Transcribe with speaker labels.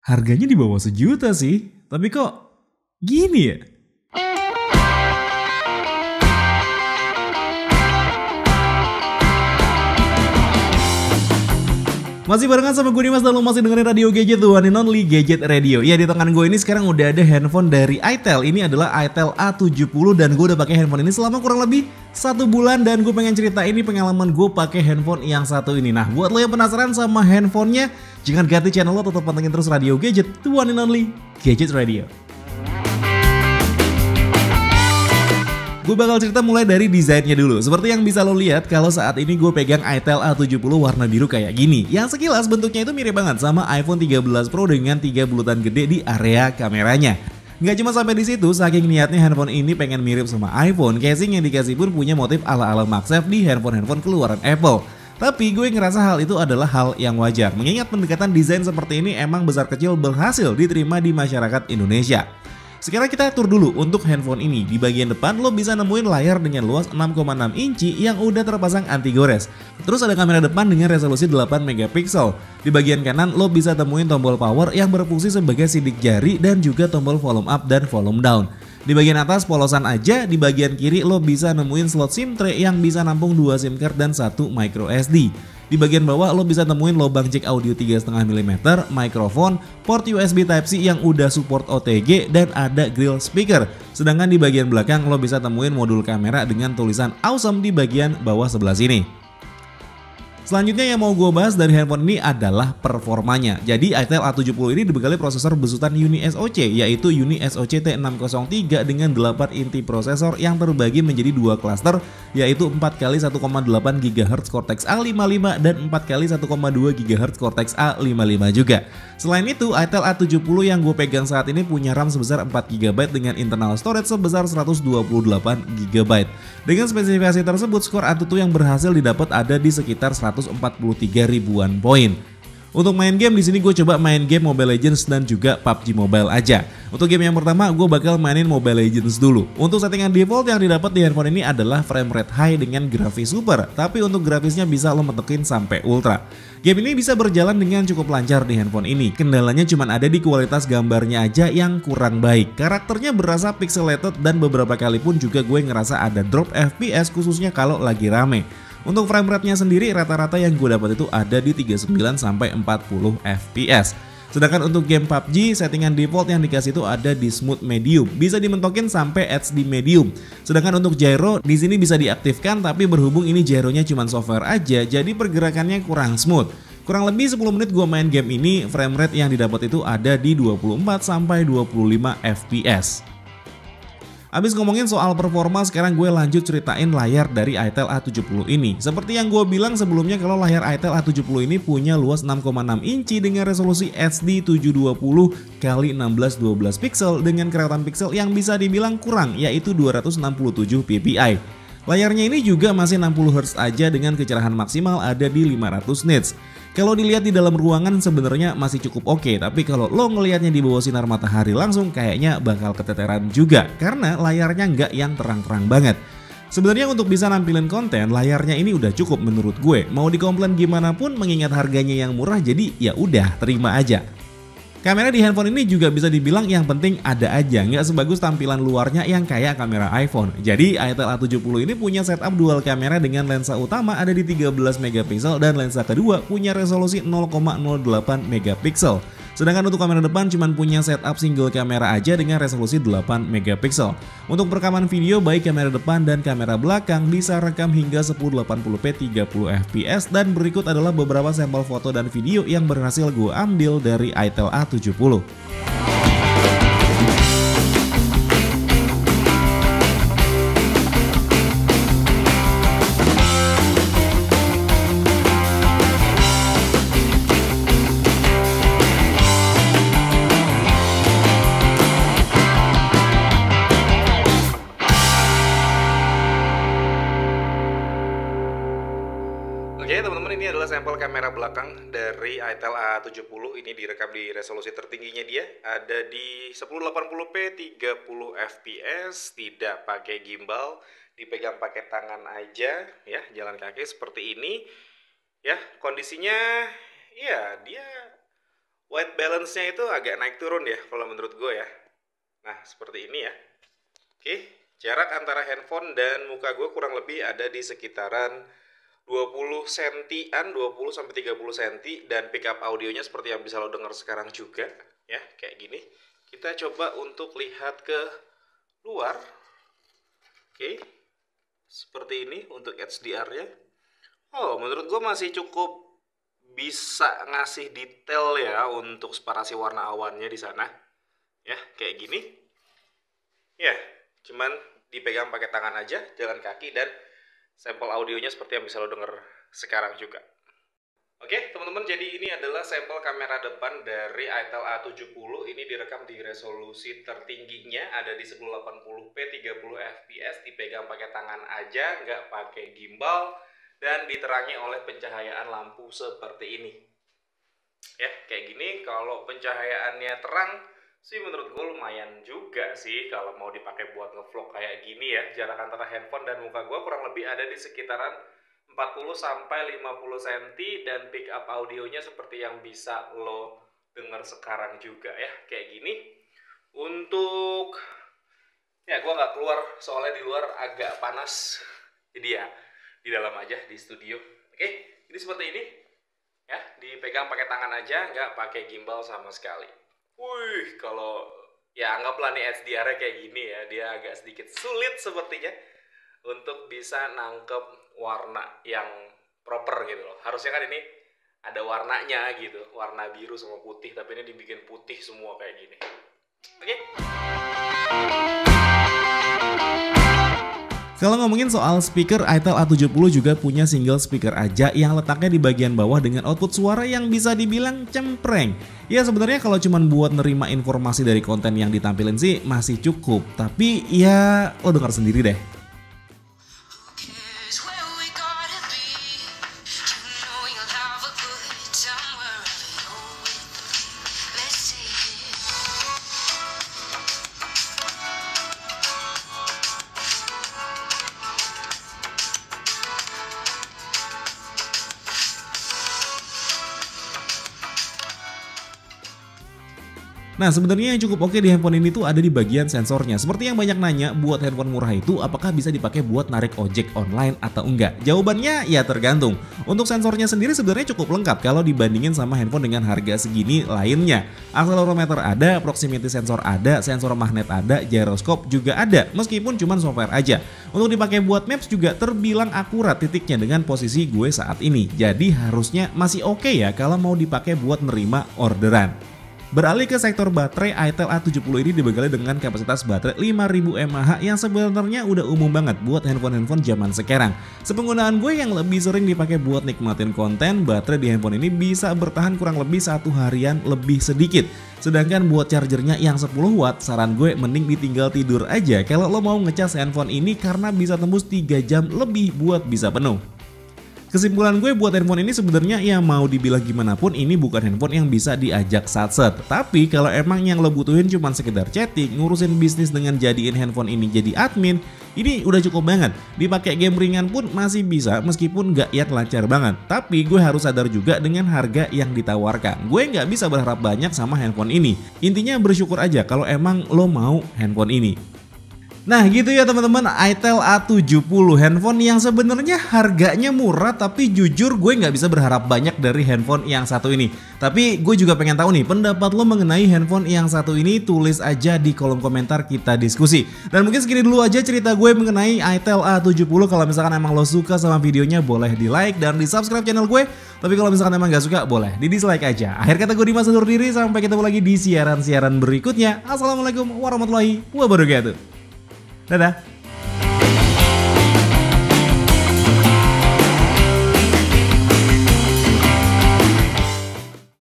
Speaker 1: Harganya di bawah sejuta sih, tapi kok gini ya? Masih barengan sama gue Dimas dan lo masih dengerin Radio Gadget, the one and only Gadget Radio. Ya, di tangan gue ini sekarang udah ada handphone dari itel. Ini adalah itel A70 dan gue udah pakai handphone ini selama kurang lebih 1 bulan. Dan gue pengen cerita ini pengalaman gue pakai handphone yang satu ini. Nah, buat lo yang penasaran sama handphonenya, jangan ganti channel lo, tetap pantengin terus Radio Gadget, the one and only Gadget Radio. Gue bakal cerita mulai dari desainnya dulu. Seperti yang bisa lo lihat kalau saat ini gue pegang itel A70 warna biru kayak gini. Yang sekilas bentuknya itu mirip banget sama iPhone 13 Pro dengan 3 bulutan gede di area kameranya. Nggak cuma sampai di situ, saking niatnya handphone ini pengen mirip sama iPhone, casing yang dikasih pun punya motif ala-ala MagSafe di handphone keluaran Apple. Tapi gue ngerasa hal itu adalah hal yang wajar, mengingat pendekatan desain seperti ini emang besar kecil berhasil diterima di masyarakat Indonesia. Sekarang kita atur dulu untuk handphone ini. Di bagian depan lo bisa nemuin layar dengan luas 6,6 inci yang udah terpasang anti gores. Terus ada kamera depan dengan resolusi 8 megapiksel. Di bagian kanan lo bisa temuin tombol power yang berfungsi sebagai sidik jari dan juga tombol volume up dan volume down. Di bagian atas polosan aja, di bagian kiri lo bisa nemuin slot SIM tray yang bisa nampung 2 SIM card dan 1 micro SD. Di bagian bawah lo bisa temuin lubang jack audio 3,5 mm, mikrofon, port USB Type-C yang udah support OTG, dan ada grill speaker. Sedangkan di bagian belakang lo bisa temuin modul kamera dengan tulisan awesome di bagian bawah sebelah sini. Selanjutnya yang mau gue bahas dari handphone ini adalah performanya. Jadi itel A70 ini dibekali prosesor besutan Uni-SoC, yaitu Uni-SoC T603 dengan 8 inti prosesor yang terbagi menjadi 2 klaster, yaitu 4x1,8 GHz Cortex A55 dan 4x1,2 GHz Cortex A55 juga. Selain itu, itel A70 yang gue pegang saat ini punya RAM sebesar 4GB dengan internal storage sebesar 128GB. Dengan spesifikasi tersebut, skor AnTuTu yang berhasil didapat ada di sekitar 143 ribuan poin. Untuk main game di sini gue coba main game Mobile Legends dan juga PUBG Mobile aja. Untuk game yang pertama gue bakal mainin Mobile Legends dulu. Untuk settingan default yang didapat di handphone ini adalah frame rate high dengan grafis super, tapi untuk grafisnya bisa lo metokin sampai ultra. Game ini bisa berjalan dengan cukup lancar di handphone ini. Kendalanya cuma ada di kualitas gambarnya aja yang kurang baik. Karakternya berasa pixelated dan beberapa kali pun juga gue ngerasa ada drop FPS khususnya kalau lagi rame. Untuk frame rate-nya sendiri rata-rata yang gue dapat itu ada di 39 sampai 40 fps. Sedangkan untuk game PUBG, settingan default yang dikasih itu ada di smooth medium, bisa dimentokin sampai HD medium. Sedangkan untuk gyro di sini bisa diaktifkan, tapi berhubung ini gyronya cuma software aja, jadi pergerakannya kurang smooth. Kurang lebih 10 menit gue main game ini, frame rate yang didapat itu ada di 24 sampai 25 fps. Abis ngomongin soal performa, sekarang gue lanjut ceritain layar dari itel A70 ini. Seperti yang gue bilang sebelumnya, kalau layar itel A70 ini punya luas 6,6 inci dengan resolusi HD 720x1612 pixel dengan keratan pixel yang bisa dibilang kurang, yaitu 267 ppi. Layarnya ini juga masih 60 Hz aja dengan kecerahan maksimal ada di 500 nits. Kalau dilihat di dalam ruangan sebenarnya masih cukup oke, tapi kalau lo ngelihatnya di bawah sinar matahari langsung kayaknya bakal keteteran juga karena layarnya nggak yang terang-terang banget. Sebenarnya untuk bisa nampilin konten, layarnya ini udah cukup menurut gue. Mau dikomplain gimana pun mengingat harganya yang murah, jadi ya udah terima aja. Kamera di handphone ini juga bisa dibilang yang penting ada aja, nggak sebagus tampilan luarnya yang kayak kamera iPhone. Jadi itel A70 ini punya setup dual kamera dengan lensa utama ada di 13 megapiksel dan lensa kedua punya resolusi 0,08 megapiksel. Sedangkan untuk kamera depan cuma punya setup single kamera aja dengan resolusi 8 megapiksel. Untuk perekaman video baik kamera depan dan kamera belakang bisa rekam hingga 1080p 30 fps, dan berikut adalah beberapa sampel foto dan video yang berhasil gue ambil dari itel A70. Oke teman-teman, ini adalah sampel kamera belakang dari itel A70. Ini direkam di resolusi tertingginya dia ada di 1080p 30 fps, tidak pakai gimbal, dipegang pakai tangan aja ya, jalan kaki seperti ini. Ya, kondisinya ya dia white balance-nya itu agak naik turun ya kalau menurut gue ya. Nah seperti ini ya. Oke, jarak antara handphone dan muka gue kurang lebih ada di sekitaran 20 sentian, 20 sampai 30 cm, dan pickup audionya seperti yang bisa lo dengar sekarang juga ya, kayak gini. Kita coba untuk lihat ke luar. Oke. Seperti ini untuk HDR-nya. Oh, menurut gue masih cukup bisa ngasih detail ya untuk separasi warna awannya di sana. Ya, kayak gini. Ya, cuman dipegang pakai tangan aja, jalan kaki, dan sampel audionya seperti yang bisa lo denger sekarang juga. Oke, teman-teman, jadi ini adalah sampel kamera depan dari ITEL A70. Ini direkam di resolusi tertingginya, ada di 1080p 30 fps, dipegang pakai tangan aja, nggak pakai gimbal, dan diterangi oleh pencahayaan lampu seperti ini. Ya, kayak gini. Kalau pencahayaannya terang sih menurut gue lumayan juga sih kalau mau dipakai buat ngevlog kayak gini ya. Jarak antara handphone dan muka gue kurang lebih ada di sekitaran 40 sampai 50 cm, dan pick up audionya seperti yang bisa lo denger sekarang juga ya, kayak gini. Untuk ya gue nggak keluar soalnya di luar agak panas, jadi ya di dalam aja di studio. Oke, jadi seperti ini ya, dipegang pakai tangan aja, nggak pakai gimbal sama sekali. Wih, kalau ya anggaplah nih HDR-nya kayak gini ya, dia agak sedikit sulit sepertinya untuk bisa nangkep warna yang proper gitu loh. Harusnya kan ini ada warnanya gitu, warna biru sama putih, tapi ini dibikin putih semua kayak gini. Oke. Kalau ngomongin soal speaker, ITEL A70 juga punya single speaker aja yang letaknya di bagian bawah dengan output suara yang bisa dibilang cempreng. Ya sebenarnya kalau cuma buat nerima informasi dari konten yang ditampilin sih masih cukup, tapi ya lo dengar sendiri deh. Nah sebenarnya yang cukup oke di handphone ini tuh ada di bagian sensornya. Seperti yang banyak nanya, buat handphone murah itu apakah bisa dipakai buat narik ojek online atau enggak? Jawabannya ya tergantung. Untuk sensornya sendiri sebenarnya cukup lengkap kalau dibandingin sama handphone dengan harga segini lainnya. Akselerometer ada, proximity sensor ada, sensor magnet ada, gyroscope juga ada, meskipun cuma software aja. Untuk dipakai buat maps juga terbilang akurat titiknya dengan posisi gue saat ini. Jadi harusnya masih oke ya kalau mau dipakai buat nerima orderan. Beralih ke sektor baterai, ITEL A70 ini dibekali dengan kapasitas baterai 5000 mAh yang sebenarnya udah umum banget buat handphone-handphone zaman sekarang. Sepenggunaan gue yang lebih sering dipakai buat nikmatin konten, baterai di handphone ini bisa bertahan kurang lebih 1 harian lebih sedikit. Sedangkan buat chargernya yang 10 watt, saran gue mending ditinggal tidur aja kalau lo mau ngecas handphone ini karena bisa tembus 3 jam lebih buat bisa penuh. Kesimpulan gue buat handphone ini sebenarnya ya mau dibilang gimana pun ini bukan handphone yang bisa diajak satset. Tapi kalau emang yang lo butuhin cuma sekedar chatting, ngurusin bisnis dengan jadiin handphone ini jadi admin, ini udah cukup banget. Dipakai game ringan pun masih bisa meskipun gak ya lancar banget. Tapi gue harus sadar juga dengan harga yang ditawarkan. Gue gak bisa berharap banyak sama handphone ini. Intinya bersyukur aja kalau emang lo mau handphone ini. Nah gitu ya teman-teman, ITEL A70, handphone yang sebenarnya harganya murah, tapi jujur gue nggak bisa berharap banyak dari handphone yang satu ini. Tapi gue juga pengen tahu nih pendapat lo mengenai handphone yang satu ini, tulis aja di kolom komentar, kita diskusi. Dan mungkin segini dulu aja cerita gue mengenai ITEL A70. Kalau misalkan emang lo suka sama videonya boleh di like dan di subscribe channel gue. Tapi kalau misalkan emang gak suka boleh di dislike aja. Akhir kata gue Dimas undur diri, sampai ketemu lagi di siaran-siaran berikutnya. Assalamualaikum warahmatullahi wabarakatuh. Dadah.